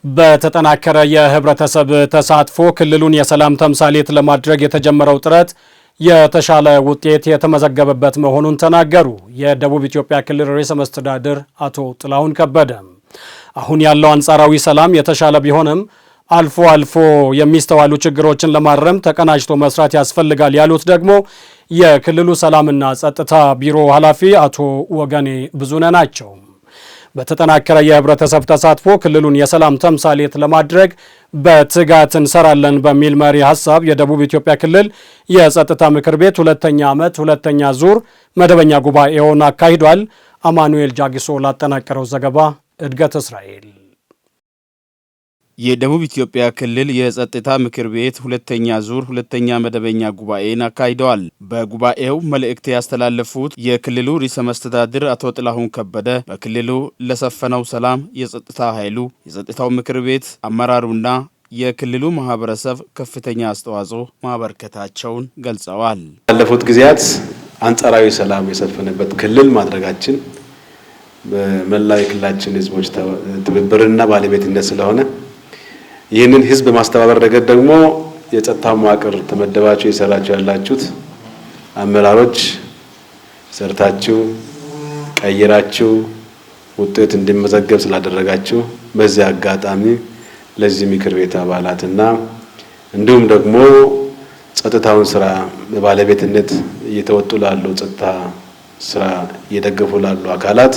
በተጠናከረ የህብረተሰብ ተሳትፎ ክልሉን የሰላም ተምሳሌት ለማድረግ የተጀመረው ጥረት የተሻለ ውጤት የተመዘገበበት መሆኑን ተናገሩ። የደቡብ ኢትዮጵያ ክልል ርዕሰ መስተዳድር አቶ ጥላሁን ከበደ አሁን ያለው አንጻራዊ ሰላም የተሻለ ቢሆንም አልፎ አልፎ የሚስተዋሉ ችግሮችን ለማረም ተቀናጅቶ መስራት ያስፈልጋል ያሉት ደግሞ የክልሉ ሰላምና ጸጥታ ቢሮ ኃላፊ አቶ ወገኔ ብዙነህ ናቸው። በተጠናከረ የህብረተሰብ ተሳትፎ ክልሉን የሰላም ተምሳሌት ለማድረግ በትጋት እንሰራለን በሚል መሪ ሐሳብ የደቡብ ኢትዮጵያ ክልል የጸጥታ ምክር ቤት ሁለተኛ ዓመት ሁለተኛ ዙር መደበኛ ጉባኤውን አካሂዷል። አማኑኤል ጃጊሶ ላጠናቀረው ዘገባ እድገት እስራኤል። የደቡብ ኢትዮጵያ ክልል የጸጥታ ምክር ቤት ሁለተኛ ዙር ሁለተኛ መደበኛ ጉባኤን አካሂደዋል። በጉባኤው መልእክት ያስተላለፉት የክልሉ ርዕሰ መስተዳድር አቶ ጥላሁን ከበደ በክልሉ ለሰፈነው ሰላም የጸጥታ ኃይሉ፣ የጸጥታው ምክር ቤት አመራሩና የክልሉ ማህበረሰብ ከፍተኛ አስተዋጽኦ ማበርከታቸውን ገልጸዋል። ባለፉት ጊዜያት አንጻራዊ ሰላም የሰፈነበት ክልል ማድረጋችን በመላው የክልላችን ህዝቦች ትብብርና ባለቤትነት ስለሆነ ይህንን ህዝብ በማስተባበር ረገድ ደግሞ የጸጥታ መዋቅር ተመደባችሁ የሰራችሁ ያላችሁት አመራሮች ሰርታችሁ ቀይራችሁ ውጤት እንዲመዘገብ ስላደረጋችሁ በዚህ አጋጣሚ ለዚህ ምክር ቤት አባላትና እንዲሁም ደግሞ ጸጥታውን ስራ በባለቤትነት እየተወጡ ላሉ ጸጥታ ስራ እየደገፉ ላሉ አካላት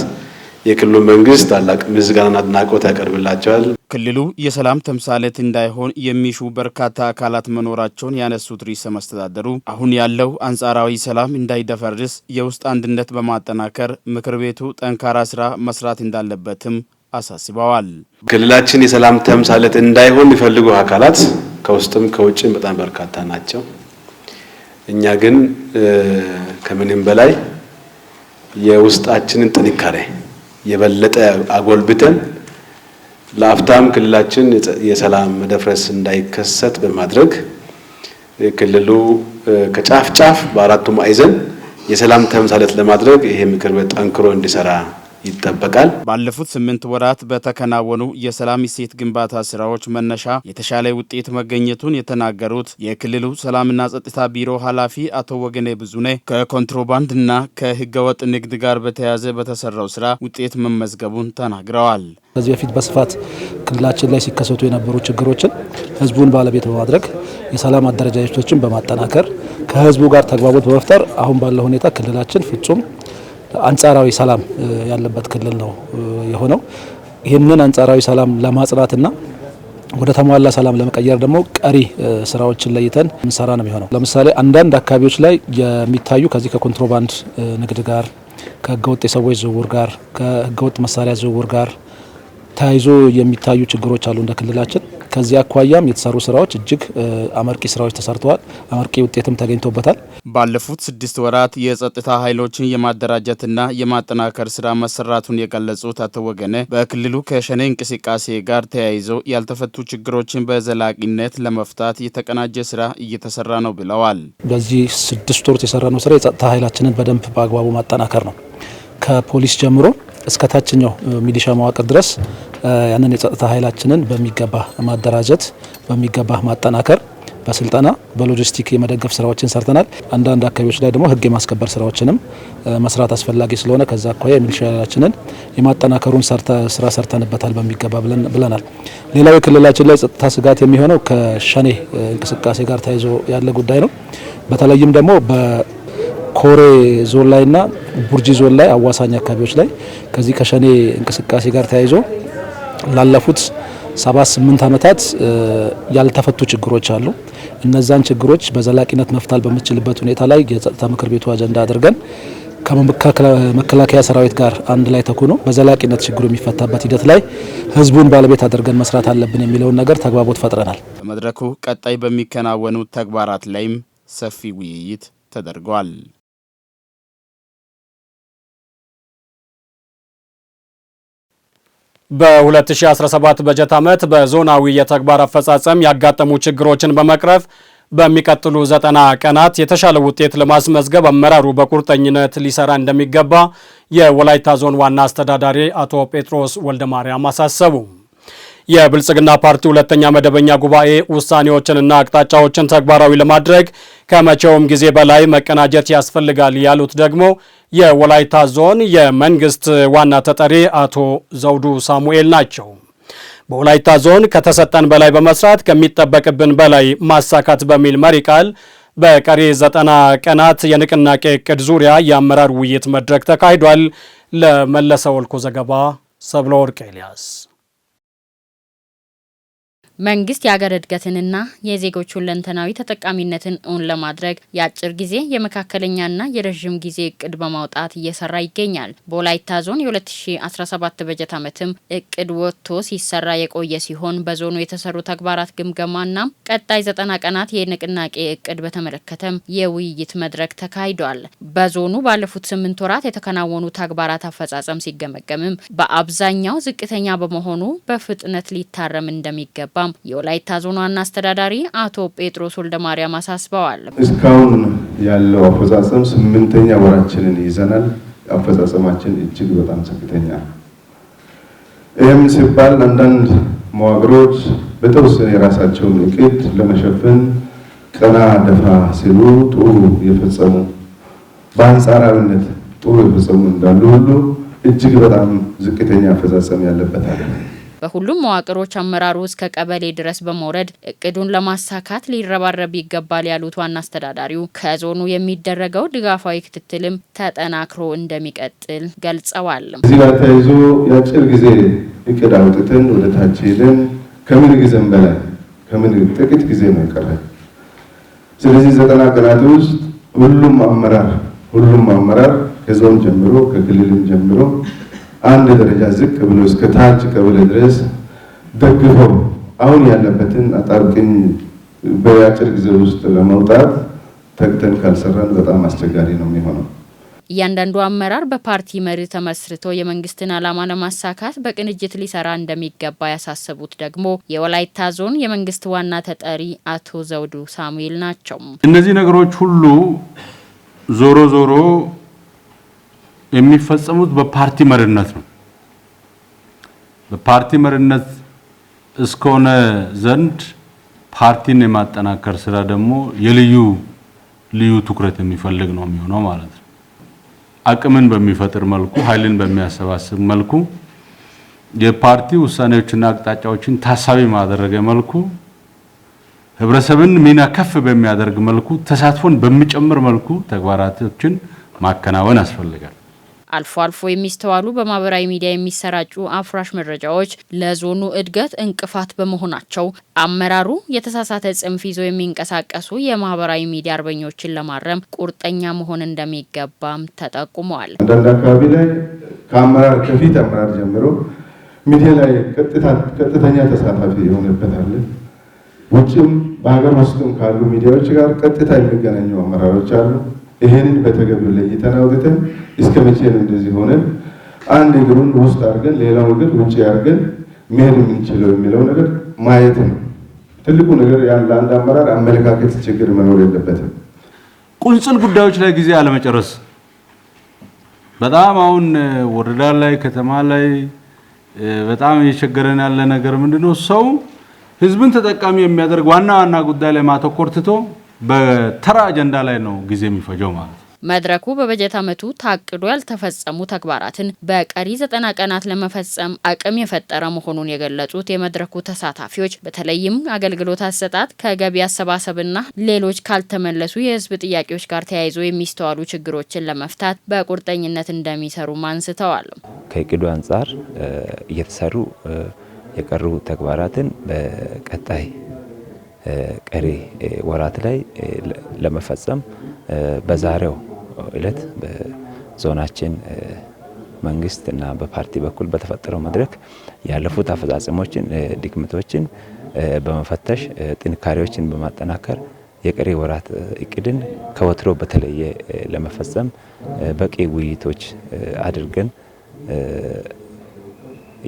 የክልሉ መንግስት ታላቅ ምስጋናና አድናቆት ያቀርብላቸዋል። ክልሉ የሰላም ተምሳሌት እንዳይሆን የሚሹ በርካታ አካላት መኖራቸውን ያነሱት ርዕሰ መስተዳድሩ አሁን ያለው አንጻራዊ ሰላም እንዳይደፈርስ የውስጥ አንድነት በማጠናከር ምክር ቤቱ ጠንካራ ስራ መስራት እንዳለበትም አሳስበዋል። ክልላችን የሰላም ተምሳሌት እንዳይሆን የሚፈልጉ አካላት ከውስጥም ከውጭም በጣም በርካታ ናቸው። እኛ ግን ከምንም በላይ የውስጣችንን ጥንካሬ የበለጠ አጎልብተን ለአፍታም ክልላችን የሰላም መደፍረስ እንዳይከሰት በማድረግ ክልሉ ከጫፍ ጫፍ በአራቱ ማዕዘን የሰላም ተምሳሌት ለማድረግ ይሄ ምክር ቤት ጠንክሮ እንዲሰራ ይጠበቃል። ባለፉት 8 ወራት በተከናወኑ የሰላም እሴት ግንባታ ስራዎች መነሻ የተሻለ ውጤት መገኘቱን የተናገሩት የክልሉ ሰላምና ጸጥታ ቢሮ ኃላፊ አቶ ወገኔ ብዙነህ ከኮንትሮባንድና ከህገወጥ ንግድ ጋር በተያያዘ በተሰራው ስራ ውጤት መመዝገቡን ተናግረዋል። ከዚህ በፊት በስፋት ክልላችን ላይ ሲከሰቱ የነበሩ ችግሮችን ህዝቡን ባለቤት በማድረግ የሰላም አደረጃጀቶችን በማጠናከር ከህዝቡ ጋር ተግባቦት በመፍጠር አሁን ባለው ሁኔታ ክልላችን ፍጹም አንጻራዊ ሰላም ያለበት ክልል ነው የሆነው። ይህንን አንጻራዊ ሰላም ለማጽናትና ወደ ተሟላ ሰላም ለመቀየር ደግሞ ቀሪ ስራዎችን ለይተን እንሰራ ነው የሚሆነው። ለምሳሌ አንዳንድ አካባቢዎች ላይ የሚታዩ ከዚህ ከኮንትሮባንድ ንግድ ጋር፣ ከህገወጥ የሰዎች ዝውውር ጋር፣ ከህገወጥ መሳሪያ ዝውውር ጋር ተያይዞ የሚታዩ ችግሮች አሉ እንደ ክልላችን። ከዚህ አኳያም የተሰሩ ስራዎች እጅግ አመርቂ ስራዎች ተሰርተዋል። አመርቂ ውጤትም ተገኝቶበታል። ባለፉት 6 ወራት የጸጥታ ኃይሎችን የማደራጀትና የማጠናከር ስራ መሰራቱን የገለጹት አቶ ወገነ በክልሉ ከሸኔ እንቅስቃሴ ጋር ተያይዞ ያልተፈቱ ችግሮችን በዘላቂነት ለመፍታት የተቀናጀ ስራ እየተሰራ ነው ብለዋል። በዚህ 6 ወራት የሰራነው ስራ የጸጥታ ኃይላችንን በደንብ በአግባቡ ማጠናከር ነው። ከፖሊስ ጀምሮ እስከ ታችኛው ሚሊሻ መዋቅር ድረስ ያንን የጸጥታ ኃይላችንን በሚገባ ማደራጀት፣ በሚገባ ማጠናከር፣ በስልጠና በሎጂስቲክ የመደገፍ ስራዎችን ሰርተናል። አንዳንድ አካባቢዎች ላይ ደግሞ ህግ የማስከበር ስራዎችንም መስራት አስፈላጊ ስለሆነ ከዛ አኳያ የሚሊሻ ኃይላችንን የማጠናከሩን ስራ ሰርተንበታል በሚገባ ብለናል። ሌላው የክልላችን ላይ ጸጥታ ስጋት የሚሆነው ከሸኔ እንቅስቃሴ ጋር ተያይዞ ያለ ጉዳይ ነው። በተለይም ደግሞ ኮሬ ዞን ላይና ቡርጂ ዞን ላይ አዋሳኝ አካባቢዎች ላይ ከዚህ ከሸኔ እንቅስቃሴ ጋር ተያይዞ ላለፉት 7-8 ዓመታት ያልተፈቱ ችግሮች አሉ። እነዛን ችግሮች በዘላቂነት መፍታት በምንችልበት ሁኔታ ላይ የጸጥታ ምክር ቤቱ አጀንዳ አድርገን ከመከላከያ ሰራዊት ጋር አንድ ላይ ተኩኖ በዘላቂነት ችግሩ የሚፈታበት ሂደት ላይ ህዝቡን ባለቤት አድርገን መስራት አለብን የሚለውን ነገር ተግባቦት ፈጥረናል። በመድረኩ ቀጣይ በሚከናወኑ ተግባራት ላይም ሰፊ ውይይት ተደርጓል። በ2017 በጀት ዓመት በዞናዊ የተግባር አፈጻጸም ያጋጠሙ ችግሮችን በመቅረፍ በሚቀጥሉ 90 ቀናት የተሻለ ውጤት ለማስመዝገብ አመራሩ በቁርጠኝነት ሊሰራ እንደሚገባ የወላይታ ዞን ዋና አስተዳዳሪ አቶ ጴጥሮስ ወልደማርያም አሳሰቡ። የብልጽግና ፓርቲ ሁለተኛ መደበኛ ጉባኤ ውሳኔዎችንና አቅጣጫዎችን ተግባራዊ ለማድረግ ከመቼውም ጊዜ በላይ መቀናጀት ያስፈልጋል ያሉት ደግሞ የወላይታ ዞን የመንግስት ዋና ተጠሪ አቶ ዘውዱ ሳሙኤል ናቸው። በወላይታ ዞን ከተሰጠን በላይ በመስራት ከሚጠበቅብን በላይ ማሳካት በሚል መሪ ቃል በቀሪ 90 ቀናት የንቅናቄ እቅድ ዙሪያ የአመራር ውይይት መድረክ ተካሂዷል። ለመለሰ ወልኮ ዘገባ ሰብለ ወርቅ ኤልያስ። መንግስት የሀገር እድገትንና የዜጎች ሁለንተናዊ ተጠቃሚነትን እውን ለማድረግ የአጭር ጊዜ የመካከለኛና የረዥም ጊዜ እቅድ በማውጣት እየሰራ ይገኛል። በወላይታ ዞን የ2017 በጀት ዓመትም እቅድ ወጥቶ ሲሰራ የቆየ ሲሆን በዞኑ የተሰሩ ተግባራት ግምገማና ቀጣይ 90 ቀናት የንቅናቄ እቅድ በተመለከተም የውይይት መድረክ ተካሂዷል። በዞኑ ባለፉት 8 ወራት የተከናወኑ ተግባራት አፈጻጸም ሲገመገምም በአብዛኛው ዝቅተኛ በመሆኑ በፍጥነት ሊታረም እንደሚገባ የወላይታ ዞን ዋና አስተዳዳሪ አቶ ጴጥሮስ ወልደማርያም አሳስበዋል። እስካሁን ያለው አፈጻጸም 8ኛ ወራችንን ይዘናል። አፈጻጸማችን እጅግ በጣም ዝቅተኛ። ይህም ሲባል አንዳንድ መዋቅሮች በተወሰነ የራሳቸውን እቅድ ለመሸፈን ቀና ደፋ ሲሉ ጥሩ የፈጸሙ፣ በአንጻራዊነት ጥሩ የፈጸሙ እንዳሉ ሁሉ እጅግ በጣም ዝቅተኛ አፈጻጸም ያለበት አለ። በሁሉም መዋቅሮች አመራሩ እስከ ቀበሌ ድረስ በመውረድ እቅዱን ለማሳካት ሊረባረብ ይገባል ያሉት ዋና አስተዳዳሪው ከዞኑ የሚደረገው ድጋፋዊ ክትትልም ተጠናክሮ እንደሚቀጥል ገልጸዋል። እዚህ ጋር ተያይዞ የአጭር ጊዜ እቅድ አውጥተን ወደ ታች ሄደን ከምን ጊዜም በላይ ጥቂት ጊዜ ነው የቀረን። ስለዚህ 90 ቀናት ውስጥ ሁሉም አመራር ከዞን ጀምሮ ከክልልም ጀምሮ አንድ ደረጃ ዝቅ ብሎ እስከ ታች ቀበሌ ድረስ ደግፈው አሁን ያለበትን አጣብቂኝ በአጭር ጊዜ ውስጥ ለማውጣት ተግተን ካልሰራን በጣም አስቸጋሪ ነው የሚሆነው። እያንዳንዱ አመራር በፓርቲ መሪ ተመስርቶ የመንግስትን ዓላማ ለማሳካት በቅንጅት ሊሰራ እንደሚገባ ያሳሰቡት ደግሞ የወላይታ ዞን የመንግስት ዋና ተጠሪ አቶ ዘውዱ ሳሙኤል ናቸው። እነዚህ ነገሮች ሁሉ ዞሮ የሚፈጸሙት በፓርቲ መሪነት ነው። በፓርቲ መሪነት እስከሆነ ዘንድ ፓርቲን የማጠናከር ስራ ደግሞ ልዩ ትኩረት የሚፈልግ ነው የሚሆነው ማለት ነው። አቅምን በሚፈጥር መልኩ፣ ኃይልን በሚያሰባስብ መልኩ የፓርቲ ውሳኔዎችና አቅጣጫዎችን ታሳቢ ማድረግ መልኩ፣ ህብረተሰብን ሚና ከፍ በሚያደርግ መልኩ፣ ተሳትፎን በሚጨምር መልኩ ተግባራቶችን ማከናወን ያስፈልጋል። አልፎ አልፎ የሚስተዋሉ በማህበራዊ ሚዲያ የሚሰራጩ አፍራሽ መረጃዎች ለዞኑ እድገት እንቅፋት በመሆናቸው አመራሩ የተሳሳተ ጽንፍ ይዞ የሚንቀሳቀሱ የማህበራዊ ሚዲያ አርበኞችን ለማረም ቁርጠኛ መሆን እንደሚገባም ተጠቁመዋል። አንዳንድ አካባቢ ላይ ከፊት አመራር ጀምሮ ሚዲያ ላይ ቀጥተኛ ተሳታፊ የሆነበታል። ውጭም በሀገር ውስጥም ካሉ ሚዲያዎች ጋር ቀጥታ የሚገናኙ አመራሮች አሉ። ይሄንን በተገቢው ለይተን አውጥተን እስከ መቼ ነው እንደዚህ ሆነን አንድ እግሩን ውስጥ አድርገን ሌላው እግር ውጭ አድርገን መሄድ የምንችለው የሚለው ነገር ማየት ነው ትልቁ ነገር። ያለ አንድ አመራር አመለካከት ችግር መኖር የለበትም። ቁንጽል ጉዳዮች ላይ ጊዜ አለመጨረስ በጣም አሁን ወረዳ ላይ ከተማ ላይ በጣም እየቸገረን ያለ ነገር ምንድነው? ሰው ህዝብን ተጠቃሚ የሚያደርግ ዋና ጉዳይ ላይ ማተኮር ትቶ በተራ አጀንዳ ላይ ነው ጊዜ የሚፈጀው ማለት ነው። መድረኩ በበጀት ዓመቱ ታቅዶ ያልተፈጸሙ ተግባራትን በቀሪ 90 ቀናት ለመፈጸም አቅም የፈጠረ መሆኑን የገለጹት የመድረኩ ተሳታፊዎች በተለይም አገልግሎት አሰጣጥ፣ ከገቢ አሰባሰብና ሌሎች ካልተመለሱ የህዝብ ጥያቄዎች ጋር ተያይዞ የሚስተዋሉ ችግሮችን ለመፍታት በቁርጠኝነት እንደሚሰሩ አንስተዋል። ከእቅዱ አንጻር እየተሰሩ የቀሩ ተግባራትን በቀጣይ ቀሪ ወራት ላይ ለመፈጸም በዛሬው ዕለት በዞናችን መንግስት እና በፓርቲ በኩል በተፈጠረው መድረክ ያለፉት አፈጻጸሞችን፣ ድክመቶችን በመፈተሽ ጥንካሬዎችን በማጠናከር የቀሪ ወራት እቅድን ከወትሮ በተለየ ለመፈጸም በቂ ውይይቶች አድርገን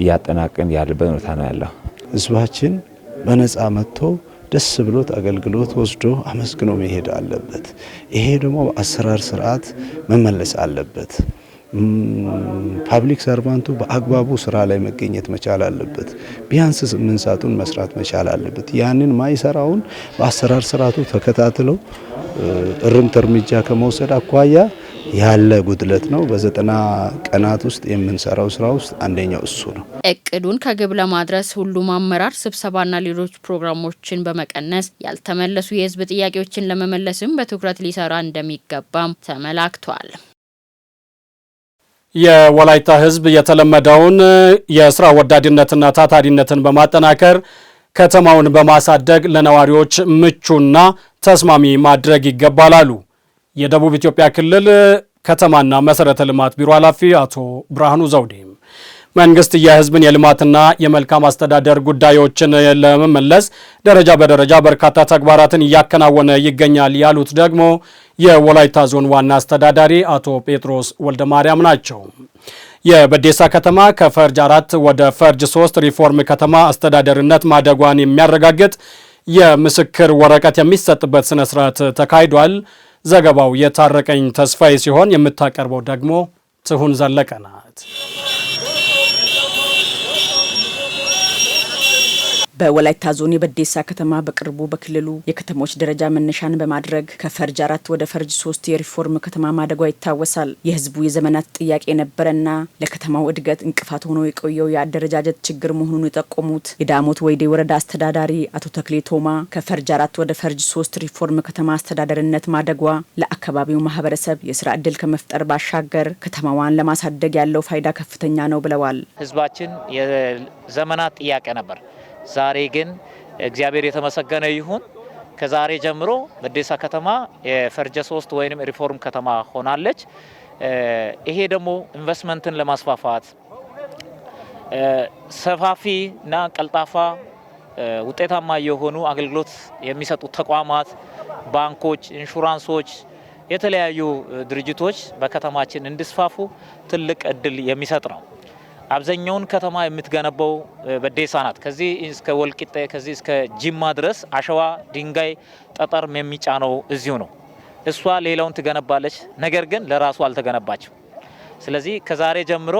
እያጠናቀን ያለበት ሁኔታ ነው ያለው። ህዝባችን በነፃ መጥቶ ደስ ብሎት አገልግሎት ወስዶ አመስግኖ መሄድ አለበት። ይሄ ደግሞ በአሰራር ስርዓት መመለስ አለበት። ፓብሊክ ሰርቫንቱ በአግባቡ ስራ ላይ መገኘት መቻል አለበት። ቢያንስ 8 ሰዓቱን መስራት መቻል አለበት። ያንን ማይሰራውን በአሰራር ስርዓቱ ተከታትለው እርምት እርምጃ ከመውሰድ አኳያ ያለ ጉድለት ነው። በ90 ቀናት ውስጥ የምንሰራው ስራ ውስጥ አንደኛው እሱ ነው። እቅዱን ከግብ ለማድረስ ሁሉም አመራር ስብሰባና ሌሎች ፕሮግራሞችን በመቀነስ ያልተመለሱ የህዝብ ጥያቄዎችን ለመመለስም በትኩረት ሊሰራ እንደሚገባም ተመላክቷል። የወላይታ ህዝብ የተለመደውን የስራ ወዳድነትና ታታሪነትን በማጠናከር ከተማውን በማሳደግ ለነዋሪዎች ምቹና ተስማሚ ማድረግ ይገባል አሉ የደቡብ ኢትዮጵያ ክልል ከተማና መሰረተ ልማት ቢሮ ኃላፊ አቶ ብርሃኑ ዘውዴ። መንግስት የህዝብን የልማትና የመልካም አስተዳደር ጉዳዮችን ለመመለስ ደረጃ በደረጃ በርካታ ተግባራትን እያከናወነ ይገኛል ያሉት ደግሞ የወላይታ ዞን ዋና አስተዳዳሪ አቶ ጴጥሮስ ወልደማርያም ናቸው። የበዴሳ ከተማ ከፈርጅ 4 ወደ ፈርጅ 3 ሪፎርም ከተማ አስተዳደርነት ማደጓን የሚያረጋግጥ የምስክር ወረቀት የሚሰጥበት ስነ ስርዓት ተካሂዷል። ዘገባው የታረቀኝ ተስፋዬ ሲሆን የምታቀርበው ደግሞ ትሁን ዘለቀ ናት። በወላይታ ዞን የበዴሳ ከተማ በቅርቡ በክልሉ የከተሞች ደረጃ መነሻን በማድረግ ከፈርጅ 4 ወደ ፈርጅ 3 የሪፎርም ከተማ ማደጓ ይታወሳል። የህዝቡ የዘመናት ጥያቄ ነበረና ለከተማው እድገት እንቅፋት ሆኖ የቆየው የአደረጃጀት ችግር መሆኑን የጠቆሙት የዳሞት ወይዴ ወረዳ አስተዳዳሪ አቶ ተክሌ ቶማ ከፈርጅ 4 ወደ ፈርጅ 3 ሪፎርም ከተማ አስተዳደርነት ማደጓ ለአካባቢው ማህበረሰብ የስራ እድል ከመፍጠር ባሻገር ከተማዋን ለማሳደግ ያለው ፋይዳ ከፍተኛ ነው ብለዋል። ህዝባችን የዘመናት ጥያቄ ነበር። ዛሬ ግን እግዚአብሔር የተመሰገነ ይሁን ከዛሬ ጀምሮ በዴሳ ከተማ የፈርጀ 3 ወይንም ሪፎርም ከተማ ሆናለች። ይሄ ደግሞ ኢንቨስትመንትን ለማስፋፋት ሰፋፊና ቀልጣፋ ውጤታማ የሆኑ አገልግሎት የሚሰጡ ተቋማት፣ ባንኮች፣ ኢንሹራንሶች፣ የተለያዩ ድርጅቶች በከተማችን እንዲስፋፉ ትልቅ እድል የሚሰጥ ነው። አብዛኛውን ከተማ የምትገነባው በዴሳ ናት። ከዚህ እስከ ወልቂጤ ከዚህ እስከ ጂማ ድረስ አሸዋ፣ ድንጋይ፣ ጠጠር የሚጫነው እዚሁ ነው። እሷ ሌላውን ትገነባለች፣ ነገር ግን ለራሱ አልተገነባችም። ስለዚህ ከዛሬ ጀምሮ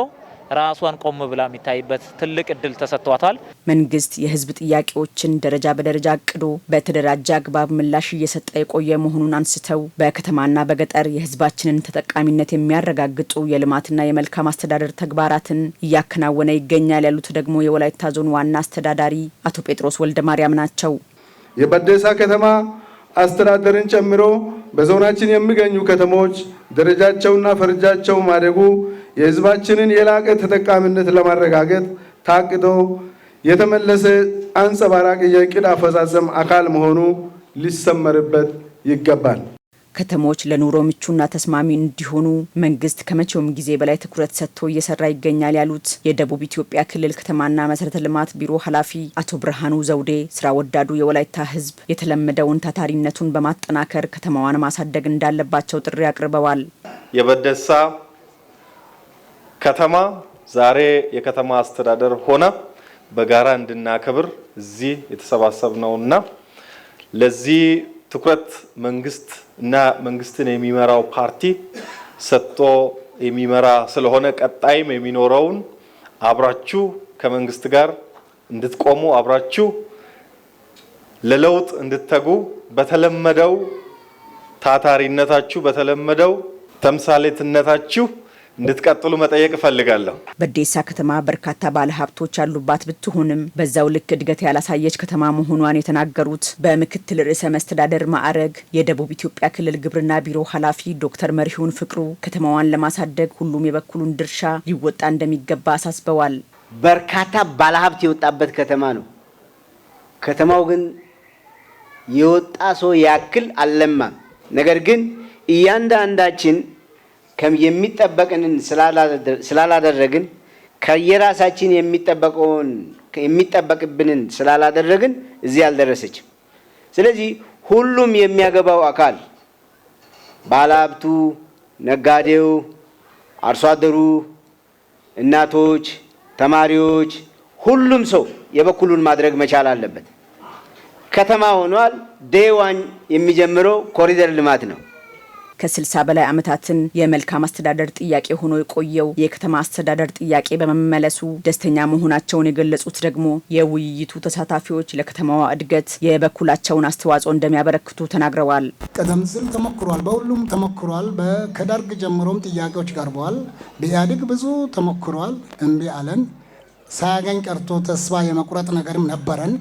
ራሷን ቆም ብላ የሚታይበት ትልቅ እድል ተሰጥቷታል። መንግስት የህዝብ ጥያቄዎችን ደረጃ በደረጃ አቅዶ በተደራጀ አግባብ ምላሽ እየሰጠ የቆየ መሆኑን አንስተው በከተማና በገጠር የህዝባችንን ተጠቃሚነት የሚያረጋግጡ የልማትና የመልካም አስተዳደር ተግባራትን እያከናወነ ይገኛል ያሉት ደግሞ የወላይታ ዞን ዋና አስተዳዳሪ አቶ ጴጥሮስ ወልደማርያም ናቸው። የበዴሳ ከተማ አስተዳደርን ጨምሮ በዞናችን የሚገኙ ከተሞች ደረጃቸውና ፈርጃቸው ማደጉ የህዝባችንን የላቀ ተጠቃሚነት ለማረጋገጥ ታቅዶ የተመለሰ አንጸባራቂ የዕቅድ አፈጻጸም አካል መሆኑ ሊሰመርበት ይገባል። ከተሞች ለኑሮ ምቹና ተስማሚ እንዲሆኑ መንግስት ከመቼውም ጊዜ በላይ ትኩረት ሰጥቶ እየሰራ ይገኛል ያሉት የደቡብ ኢትዮጵያ ክልል ከተማና መሰረተ ልማት ቢሮ ኃላፊ አቶ ብርሃኑ ዘውዴ ስራ ወዳዱ የወላይታ ህዝብ የተለመደውን ታታሪነቱን በማጠናከር ከተማዋን ማሳደግ እንዳለባቸው ጥሪ አቅርበዋል። የበዴሳ ከተማ ዛሬ የከተማ አስተዳደር ሆነ በጋራ እንድናከብር እዚህ የተሰባሰብነውና ለዚህ ትኩረት መንግስት እና መንግስትን የሚመራው ፓርቲ ሰጥቶ የሚመራ ስለሆነ ቀጣይም የሚኖረውን አብራችሁ ከመንግስት ጋር እንድትቆሙ አብራችሁ ለለውጥ እንድትተጉ በተለመደው ታታሪነታችሁ በተለመደው ተምሳሌትነታችሁ እንድትቀጥሉ መጠየቅ እፈልጋለሁ። በዴሳ ከተማ በርካታ ባለሀብቶች ያሉባት ብትሆንም በዛው ልክ እድገት ያላሳየች ከተማ መሆኗን የተናገሩት በምክትል ርዕሰ መስተዳደር ማዕረግ የደቡብ ኢትዮጵያ ክልል ግብርና ቢሮ ኃላፊ ዶክተር መሪሁን ፍቅሩ ከተማዋን ለማሳደግ ሁሉም የበኩሉን ድርሻ ሊወጣ እንደሚገባ አሳስበዋል። በርካታ ባለሀብት የወጣበት ከተማ ነው። ከተማው ግን የወጣ ሰው ያክል አልለማም። ነገር ግን እያንዳንዳችን የሚጠበቅንን ስላላደረግን ከየራሳችን የሚጠበቅብንን ስላላደረግን እዚህ አልደረሰችም። ስለዚህ ሁሉም የሚያገባው አካል ባለሀብቱ፣ ነጋዴው፣ አርሶ አደሩ፣ እናቶች፣ ተማሪዎች፣ ሁሉም ሰው የበኩሉን ማድረግ መቻል አለበት። ከተማ ሆኗል። ዴዋን የሚጀምረው ኮሪደር ልማት ነው። ከ60 በላይ ዓመታትን የመልካም አስተዳደር ጥያቄ ሆኖ የቆየው የከተማ አስተዳደር ጥያቄ በመመለሱ ደስተኛ መሆናቸውን የገለጹት ደግሞ የውይይቱ ተሳታፊዎች ለከተማዋ እድገት የበኩላቸውን አስተዋጽኦ እንደሚያበረክቱ ተናግረዋል። ቀደም ሲል ተሞክሯል፣ በሁሉም ተሞክሯል። ከደርግ ጀምሮም ጥያቄዎች ቀርበዋል። በኢህአዴግ ብዙ ተሞክሯል፣ እምቢ አለን። ሳያገኝ ቀርቶ ተስፋ የመቁረጥ ነገርም ነበረን።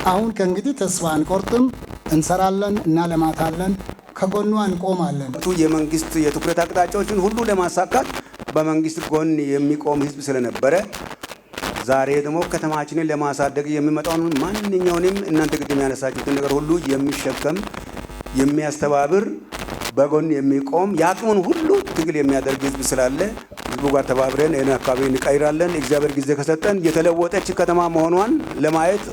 አሁን ከእንግዲህ ተስፋ አንቆርጥም፣ እንሰራለን፣ እናለማታለን፣ ከጎኑ እንቆማለን። የመንግስት የትኩረት አቅጣጫዎችን ሁሉ ለማሳካት በመንግስት ጎን የሚቆም ህዝብ ስለነበረ ዛሬ ደግሞ ከተማችንን ለማሳደግ የሚመጣውን ማንኛውንም እናንተ ቅድም ያነሳችሁትን ነገር ሁሉ የሚሸከም የሚያስተባብር በጎን የሚቆም የአቅሙን ሁሉ ትግል የሚያደርግ ህዝብ ስላለ ህዝቡ ጋር ተባብረን ይህን አካባቢ እንቀይራለን። እግዚአብሔር ጊዜ ከሰጠን የተለወጠች ከተማ መሆኗን ለማየት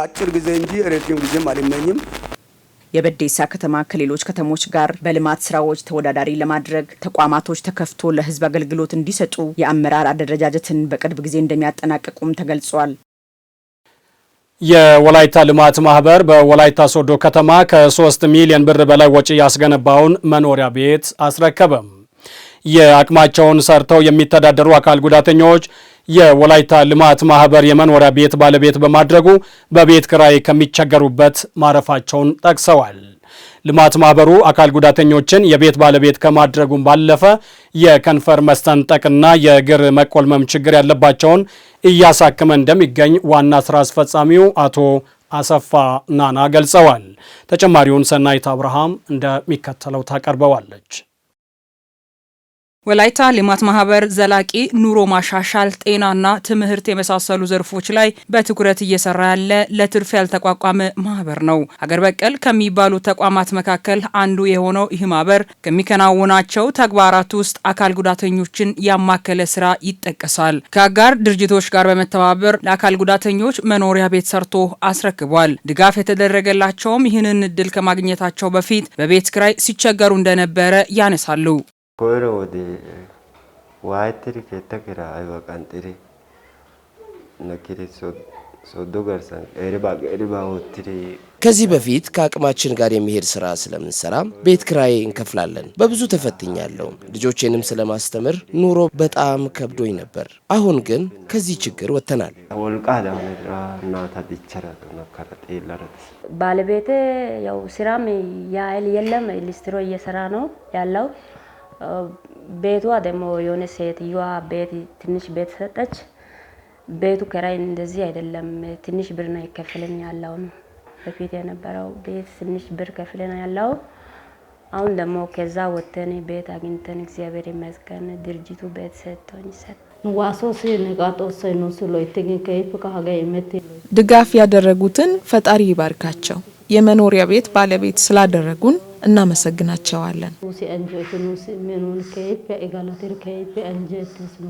አጭር ጊዜ እንጂ ረጅም ጊዜም አልመኝም። የበዴሳ ከተማ ከሌሎች ከተሞች ጋር በልማት ስራዎች ተወዳዳሪ ለማድረግ ተቋማቶች ተከፍቶ ለህዝብ አገልግሎት እንዲሰጡ የአመራር አደረጃጀትን በቅርብ ጊዜ እንደሚያጠናቅቁም ተገልጿል። የወላይታ ልማት ማህበር በወላይታ ሶዶ ከተማ ከ3 ሚሊዮን ብር በላይ ወጪ ያስገነባውን መኖሪያ ቤት አስረከበም። የአቅማቸውን ሰርተው የሚተዳደሩ አካል ጉዳተኞች የወላይታ ልማት ማህበር የመኖሪያ ቤት ባለቤት በማድረጉ በቤት ክራይ ከሚቸገሩበት ማረፋቸውን ጠቅሰዋል። ልማት ማህበሩ አካል ጉዳተኞችን የቤት ባለቤት ከማድረጉም ባለፈ የከንፈር መስተንጠቅና የእግር መቆልመም ችግር ያለባቸውን እያሳከመ እንደሚገኝ ዋና ስራ አስፈጻሚው አቶ አሰፋ ናና ገልጸዋል። ተጨማሪውን ሰናይት አብርሃም እንደሚከተለው ታቀርበዋለች። ወላይታ ልማት ማህበር ዘላቂ ኑሮ ማሻሻል፣ ጤናና ትምህርት የመሳሰሉ ዘርፎች ላይ በትኩረት እየሰራ ያለ ለትርፍ ያልተቋቋመ ማህበር ነው። ሀገር በቀል ከሚባሉ ተቋማት መካከል አንዱ የሆነው ይህ ማህበር ከሚከናወናቸው ተግባራት ውስጥ አካል ጉዳተኞችን ያማከለ ስራ ይጠቀሳል። ከአጋር ድርጅቶች ጋር በመተባበር ለአካል ጉዳተኞች መኖሪያ ቤት ሰርቶ አስረክቧል። ድጋፍ የተደረገላቸውም ይህንን እድል ከማግኘታቸው በፊት በቤት ክራይ ሲቸገሩ እንደነበረ ያነሳሉ። ኮሮ ወደ ዋይትሪ ከተከራ አይወቃንጥሪ ነኪሪ ሶዶ ገርሰን ኤሪባ ወትሪ ከዚህ በፊት ከአቅማችን ጋር የሚሄድ ስራ ስለምንሰራ ቤት ክራይ እንከፍላለን። በብዙ ተፈትኛለሁ። ልጆቼንም ስለማስተምር ኑሮ በጣም ከብዶኝ ነበር። አሁን ግን ከዚህ ችግር ወጥተናል። ወልቃ ዳውነራ እናታ ዲቸራ ነከረጥ ይላረት ባለቤቴ ያው ስራም ያይል የለም ሊስትሮ እየሰራ ነው ያለው። ቤቷ ደግሞ የሆነ ሴትዮዋ ቤት ትንሽ ቤት ሰጠች። ቤቱ ከራይ እንደዚህ አይደለም፣ ትንሽ ብር ነው ይከፍለን ያለው ነው። በፊት የነበረው ቤት ትንሽ ብር ከፍለን ያለው። አሁን ደግሞ ከዛ ወተን ቤት አግኝተን እግዚአብሔር ይመስገን ድርጅቱ ቤት ሰጥቶኝ ዋሶስ ነጋጦስ ነው ስሎ ይተገኝ ከይፍ ከሀጋ ይመት ድጋፍ ያደረጉትን ፈጣሪ ይባርካቸው። የመኖሪያ ቤት ባለቤት ስላደረጉን እናመሰግናቸዋለን።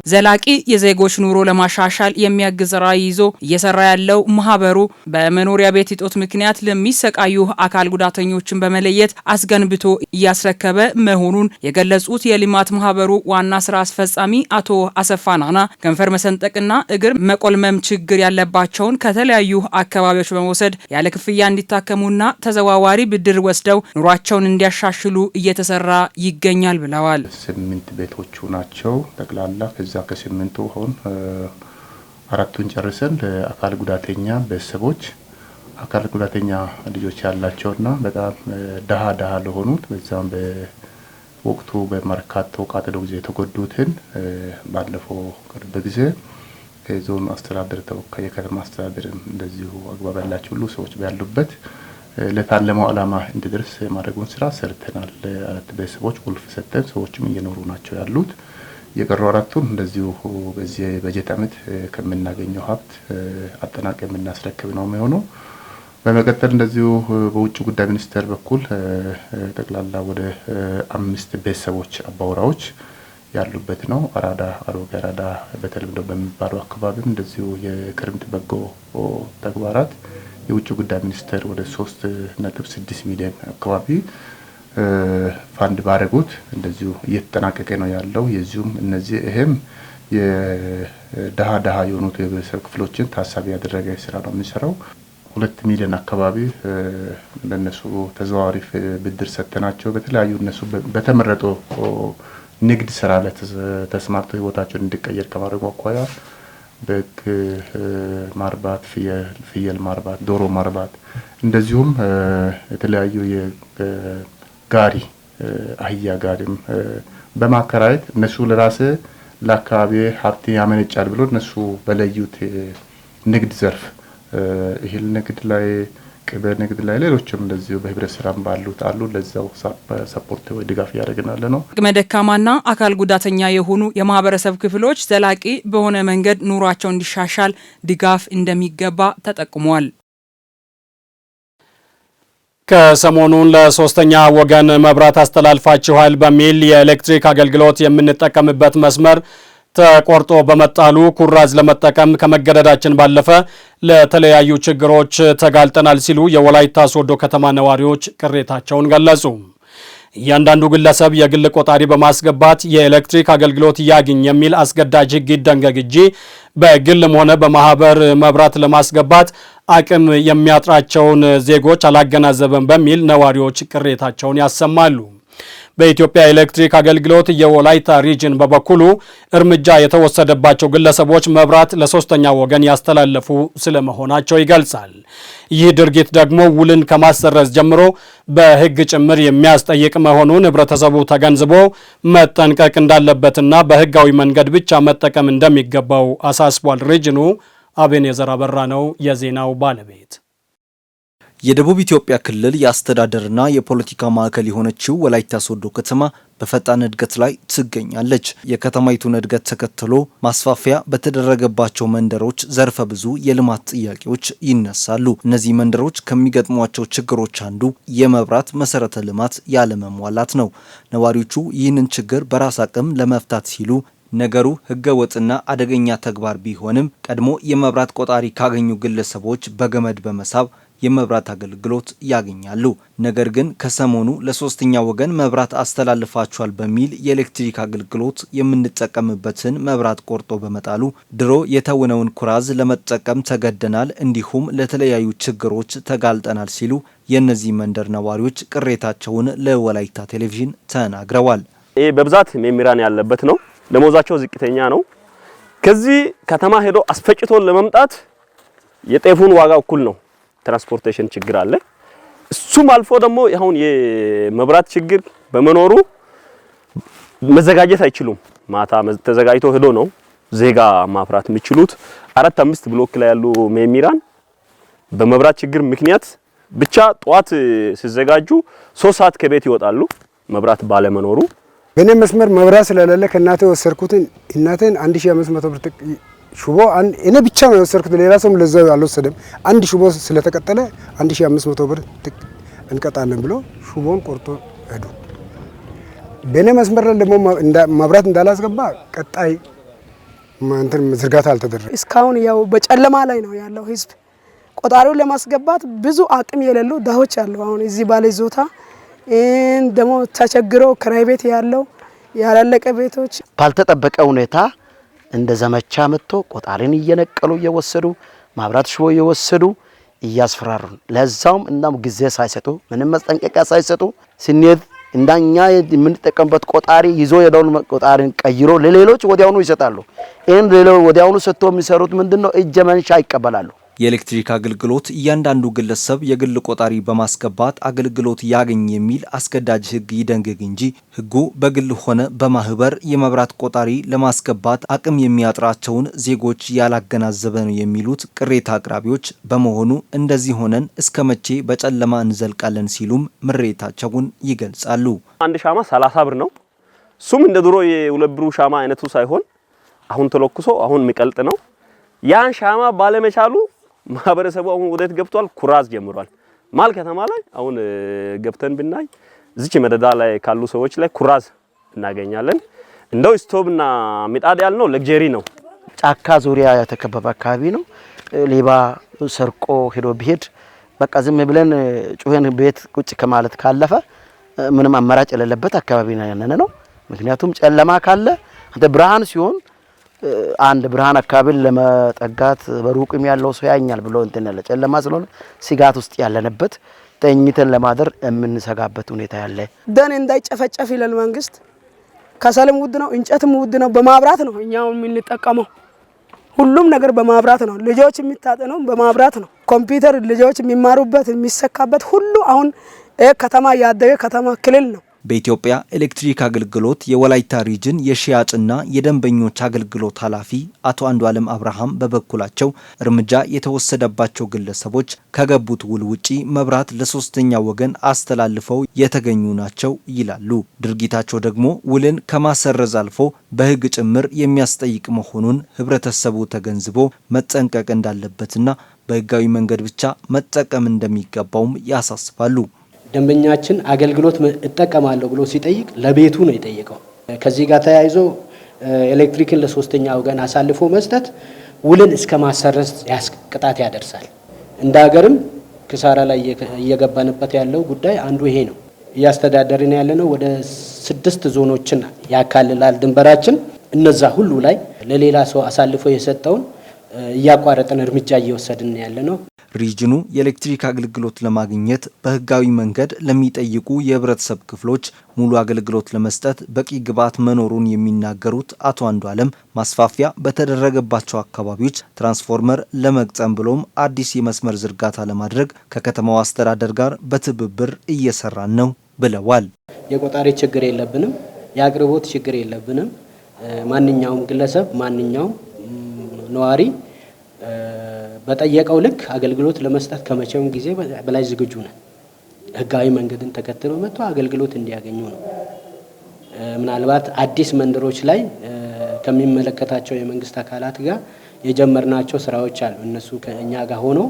ዘላቂ የዜጎች ኑሮ ለማሻሻል የሚያግዝ ራዕይ ይዞ እየሰራ ያለው ማህበሩ በመኖሪያ ቤት እጦት ምክንያት ለሚሰቃዩ አካል ጉዳተኞችን በመለየት አስገንብቶ እያስረከበ መሆኑን የገለጹት የልማት ማህበሩ ዋና ስራ አስፈጻሚ አቶ አሰፋ ናና ከንፈር መሰንጠቅና እግር መቆልመም ችግር ያለባቸውን ከተለያዩ አካባቢዎች በመውሰድ ያለ ክፍያ እንዲታከሙና ተዘዋዋሪ ብድር ወስደው ኑሯቸው እንዲያሻሽሉ እየተሰራ ይገኛል ብለዋል። 8 ቤቶቹ ናቸው ጠቅላላ። ከዛ ከ8ቱ አሁን 4ቱን ጨርሰን ለአካል ጉዳተኛ ቤተሰቦች አካል ጉዳተኛ ልጆች ያላቸውና በጣም ደሃ ለሆኑት በዛም በወቅቱ በመርካቶ ቃጠሎ ጊዜ የተጎዱትን ባለፈው ቅርብ ጊዜ ከዞን አስተዳደር ተወካይ የከተማ አስተዳደር እንደዚሁ አግባብ ያላቸው ሁሉ ሰዎች ባሉበት ለታለመው ዓላማ እንዲደርስ ማድረጉን ስራ ሰርተናል። 4 ቤተሰቦች ቁልፍ ሰጥተን ሰዎችም እየኖሩ ናቸው ያሉት። የቀሩ 4ቱን እንደዚሁ በዚህ በጀት ዓመት ከምናገኘው ሀብት አጠናቀ የምናስረክብ ነው የሚሆነው። በመቀጠል እንደዚሁ በውጭ ጉዳይ ሚኒስቴር በኩል ጠቅላላ ወደ 5 ቤተሰቦች አባወራዎች ያሉበት ነው። አሮጌ አራዳ በተለምዶ በሚባለው አካባቢም እንደዚሁ የክረምት በጎ ተግባራት የውጭ ጉዳይ ሚኒስቴር ወደ 3.6 ሚሊዮን አካባቢ ፋንድ ባረጉት እንደዚሁ እየተጠናቀቀ ነው ያለው። የዚሁም ይሄም የደሃ የሆኑት የቤተሰብ ክፍሎችን ታሳቢ ያደረገ ስራ ነው የሚሰራው። 2 ሚሊዮን አካባቢ ለነሱ ተዘዋዋሪ ብድር ሰጥተናቸው በተለያዩ እነሱ በተመረጡ ንግድ ስራ ላይ ተስማርተው ህይወታቸውን እንዲቀየር ከማድረግ አኳያ በግ ማርባት፣ ፍየል ማርባት፣ ዶሮ ማርባት እንደዚሁም የተለያዩ የጋሪ አህያ ጋሪም በማከራየት እነሱ ለአካባቢ ሀብት ያመነጫል ብሎ እነሱ በለዩት ንግድ ዘርፍ እህል ንግድ ላይ፣ ቅቤ ንግድ ላይ፣ ሌሎችም እንደዚሁ በህብረት ስራም ባሉት አሉ። ለዛው ሰፖርት ወይ ድጋፍ ያደርገናል ነው። አቅመ ደካማና አካል ጉዳተኛ የሆኑ የማህበረሰብ ክፍሎች ዘላቂ በሆነ መንገድ ኑሯቸው እንዲሻሻል ድጋፍ እንደሚገባ ተጠቁሟል። ከሰሞኑን ለሶስተኛ ወገን መብራት አስተላልፋችኋል በሚል የኤሌክትሪክ አገልግሎት የምንጠቀምበት መስመር ተቆርጦ በመጣሉ ኩራዝ ለመጠቀም ከመገደዳችን ባለፈ ለተለያዩ ችግሮች ተጋልጠናል ሲሉ የወላይታ ሶዶ ከተማ ነዋሪዎች ቅሬታቸውን ገለጹ። እያንዳንዱ ግለሰብ የግል ቆጣሪ በማስገባት የኤሌክትሪክ አገልግሎት ያግኝ የሚል አስገዳጅ ሕግ ይደንገግ እንጂ በግልም ሆነ በማህበር መብራት ለማስገባት አቅም የሚያጥራቸውን ዜጎች አላገናዘበም በሚል ነዋሪዎች ቅሬታቸውን ያሰማሉ። በኢትዮጵያ ኤሌክትሪክ አገልግሎት የወላይታ ሪጅን በበኩሉ እርምጃ የተወሰደባቸው ግለሰቦች መብራት ለሶስተኛ ወገን ያስተላለፉ ስለመሆናቸው ይገልጻል። ይህ ድርጊት ደግሞ ውልን ከማሰረዝ ጀምሮ በሕግ ጭምር የሚያስጠይቅ መሆኑን ህብረተሰቡ ተገንዝቦ መጠንቀቅ እንዳለበትና በሕጋዊ መንገድ ብቻ መጠቀም እንደሚገባው አሳስቧል። ሪጅኑ አቤኔዘር አበራ ነው የዜናው ባለቤት። የደቡብ ኢትዮጵያ ክልል የአስተዳደርና የፖለቲካ ማዕከል የሆነችው ወላይታ ሶዶ ከተማ በፈጣን እድገት ላይ ትገኛለች። የከተማይቱን እድገት ተከትሎ ማስፋፊያ በተደረገባቸው መንደሮች ዘርፈ ብዙ የልማት ጥያቄዎች ይነሳሉ። እነዚህ መንደሮች ከሚገጥሟቸው ችግሮች አንዱ የመብራት መሰረተ ልማት ያለመሟላት ነው። ነዋሪዎቹ ይህንን ችግር በራስ አቅም ለመፍታት ሲሉ ነገሩ ህገወጥና አደገኛ ተግባር ቢሆንም ቀድሞ የመብራት ቆጣሪ ካገኙ ግለሰቦች በገመድ በመሳብ የመብራት አገልግሎት ያገኛሉ። ነገር ግን ከሰሞኑ ለሶስተኛ ወገን መብራት አስተላልፋቸዋል በሚል የኤሌክትሪክ አገልግሎት የምንጠቀምበትን መብራት ቆርጦ በመጣሉ ድሮ የተወነውን ኩራዝ ለመጠቀም ተገደናል፣ እንዲሁም ለተለያዩ ችግሮች ተጋልጠናል ሲሉ የእነዚህ መንደር ነዋሪዎች ቅሬታቸውን ለወላይታ ቴሌቪዥን ተናግረዋል። ይህ በብዛት መምህራን ያለበት ነው። ደሞዛቸው ዝቅተኛ ነው። ከዚህ ከተማ ሄዶ አስፈጭቶን ለመምጣት የጤፉን ዋጋ እኩል ነው። ትራንስፖርቴሽን ችግር አለ። እሱም አልፎ ደግሞ አሁን የመብራት ችግር በመኖሩ መዘጋጀት አይችሉም። ማታ ተዘጋጅቶ ሄዶ ነው ዜጋ ማፍራት የሚችሉት። 4-5 ብሎክ ላይ ያሉ መምህራን በመብራት ችግር ምክንያት ብቻ ጠዋት ሲዘጋጁ 3 ሰዓት ከቤት ይወጣሉ መብራት ባለመኖሩ። በኔ መስመር መብራት ስለሌለ ከእናቴ ወሰርኩትን እናቴን 1500 ብር ሹቦ እኔ ብቻ ነው የወሰድኩት፣ ሌላ ሰውም ለዛው አልወሰደም። አንድ ሹቦ ስለተቀጠለ 1500 ብር እንቀጣለን ብሎ ሹቦን ቆርጦ ሄዱ። በኔ መስመር ላይ ደግሞ መብራት እንዳላስገባ ቀጣይ እንትን ዝርጋታ አልተደረገ። እስካሁን ያው በጨለማ ላይ ነው ያለው ህዝብ። ቆጣሪውን ለማስገባት ብዙ አቅም የሌሉ ዳሆች አሉ። አሁን እዚህ ባለ ዞታ ደግሞ ተቸግረው ክራይ ቤት ያለው ያላለቀ ቤቶች ባልተጠበቀ ሁኔታ እንደ ዘመቻ መጥቶ ቆጣሪን እየነቀሉ እየወሰዱ ማብራት ሽቦ እየወሰዱ እያስፈራሩ ለዛውም እናም ጊዜ ሳይሰጡ ምንም መስጠንቀቂያ ሳይሰጡ ስንሄድ እንዳኛ የምንጠቀምበት ቆጣሪ ይዞ የደውን ቆጣሪን ቀይሮ ለሌሎች ወዲያውኑ ይሰጣሉ። ይሄን ሌሎች ወዲያውኑ ሰጥቶ የሚሰሩት ምንድነው እጀ መንሻ ይቀበላሉ። የኤሌክትሪክ አገልግሎት እያንዳንዱ ግለሰብ የግል ቆጣሪ በማስገባት አገልግሎት ያገኝ የሚል አስገዳጅ ሕግ ይደንግግ እንጂ ሕጉ በግል ሆነ በማህበር የመብራት ቆጣሪ ለማስገባት አቅም የሚያጥራቸውን ዜጎች ያላገናዘበ ነው የሚሉት ቅሬታ አቅራቢዎች በመሆኑ እንደዚህ ሆነን እስከ መቼ በጨለማ እንዘልቃለን ሲሉም ምሬታቸውን ይገልጻሉ። አንድ ሻማ 30 ብር ነው። እሱም እንደ ድሮ የ2 ብሩ ሻማ አይነቱ ሳይሆን አሁን ተለኩሶ አሁን የሚቀልጥ ነው። ያን ሻማ ባለመቻሉ ማህበረሰቡ አሁን ወዴት ገብቷል? ኩራዝ ጀምሯል። ማል ከተማ ላይ አሁን ገብተን ብናይ እዚች መደዳ ላይ ካሉ ሰዎች ላይ ኩራዝ እናገኛለን። እንደው ስቶብና ምጣድ ያልነው ለግጀሪ ነው። ጫካ ዙሪያ የተከበበ አካባቢ ነው። ሌባ ሰርቆ ሄዶ ቢሄድ በቃ ዝም ብለን ጩኸን ቤት ቁጭ ከማለት ካለፈ ምንም አማራጭ የሌለበት አካባቢ ነው። ምክንያቱም ጨለማ ካለ አንተ ብርሃን ሲሆን አንድ ብርሃን አካባቢ ለመጠጋት በሩቅም ያለው ሰው ያኛል ብሎ እንትን ያለ ጨለማ ስለሆነ ስጋት ውስጥ ያለንበት ተኝተን ለማደር የምንሰጋበት ሁኔታ ያለ ደን እንዳይጨፈጨፍ ይላል መንግስት። ከሰልም ውድ ነው፣ እንጨትም ውድ ነው። በማብራት ነው እኛው የምንጠቀመው። ሁሉም ነገር በማብራት ነው። ልጆች የሚታጠነው በማብራት ነው። ኮምፒውተር ልጆች የሚማሩበት የሚሰካበት ሁሉ አሁን ከተማ ያደገ ከተማ ክልል ነው። በኢትዮጵያ ኤሌክትሪክ አገልግሎት የወላይታ ሪጅን የሽያጭና የደንበኞች አገልግሎት ኃላፊ አቶ አንዱዓለም አብርሃም በበኩላቸው እርምጃ የተወሰደባቸው ግለሰቦች ከገቡት ውል ውጪ መብራት ለሶስተኛ ወገን አስተላልፈው የተገኙ ናቸው ይላሉ። ድርጊታቸው ደግሞ ውልን ከማሰረዝ አልፎ በሕግ ጭምር የሚያስጠይቅ መሆኑን ህብረተሰቡ ተገንዝቦ መጠንቀቅ እንዳለበትና በህጋዊ መንገድ ብቻ መጠቀም እንደሚገባውም ያሳስባሉ። ደንበኛችን አገልግሎት እጠቀማለሁ ብሎ ሲጠይቅ ለቤቱ ነው የጠየቀው። ከዚህ ጋር ተያይዞ ኤሌክትሪክን ለሶስተኛ ወገን አሳልፎ መስጠት ውልን እስከ ማሰረዝ ቅጣት ያደርሳል። እንደ ሀገርም ክሳራ ላይ እየገባንበት ያለው ጉዳይ አንዱ ይሄ ነው። እያስተዳደርን ያለነው ወደ 6 ዞኖችን ያካልላል ድንበራችን። እነዛ ሁሉ ላይ ለሌላ ሰው አሳልፎ የሰጠውን እያቋረጥን እርምጃ እየወሰድን ያለነው። ሪጅኑ የኤሌክትሪክ አገልግሎት ለማግኘት በህጋዊ መንገድ ለሚጠይቁ የህብረተሰብ ክፍሎች ሙሉ አገልግሎት ለመስጠት በቂ ግብዓት መኖሩን የሚናገሩት አቶ አንዱዓለም ማስፋፊያ በተደረገባቸው አካባቢዎች ትራንስፎርመር ለመግጠም ብሎም አዲስ የመስመር ዝርጋታ ለማድረግ ከከተማው አስተዳደር ጋር በትብብር እየሰራን ነው ብለዋል። የቆጣሪ ችግር የለብንም፣ የአቅርቦት ችግር የለብንም። ማንኛውም ግለሰብ ማንኛውም ነዋሪ በጠየቀው ልክ አገልግሎት ለመስጠት ከመቼውም ጊዜ በላይ ዝግጁ ነን። ህጋዊ መንገድን ተከትሎ መጥቶ አገልግሎት እንዲያገኙ ነው። ምናልባት አዲስ መንደሮች ላይ ከሚመለከታቸው የመንግስት አካላት ጋር የጀመርናቸው ስራዎች አሉ። እነሱ ከኛ ጋር ሆኖ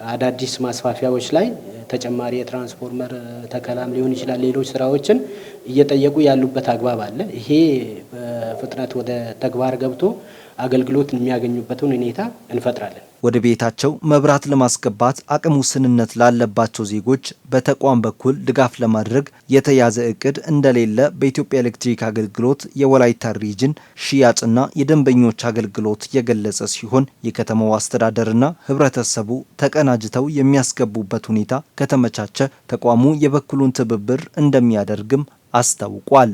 አዳዲስ ማስፋፊያዎች ላይ ተጨማሪ የትራንስፎርመር ተከላም ሊሆን ይችላል፣ ሌሎች ስራዎችን እየጠየቁ ያሉበት አግባብ አለ። ይሄ በፍጥነት ወደ ተግባር ገብቶ አገልግሎት የሚያገኙበትን ሁኔታ እንፈጥራለን። ወደ ቤታቸው መብራት ለማስገባት አቅም ውስንነት ላለባቸው ዜጎች በተቋም በኩል ድጋፍ ለማድረግ የተያዘ እቅድ እንደሌለ በኢትዮጵያ ኤሌክትሪክ አገልግሎት የወላይታ ሪጅን ሽያጭና የደንበኞች አገልግሎት የገለጸ ሲሆን የከተማው አስተዳደርና ህብረተሰቡ ተቀናጅተው የሚያስገቡበት ሁኔታ ከተመቻቸ ተቋሙ የበኩሉን ትብብር እንደሚያደርግም አስታውቋል።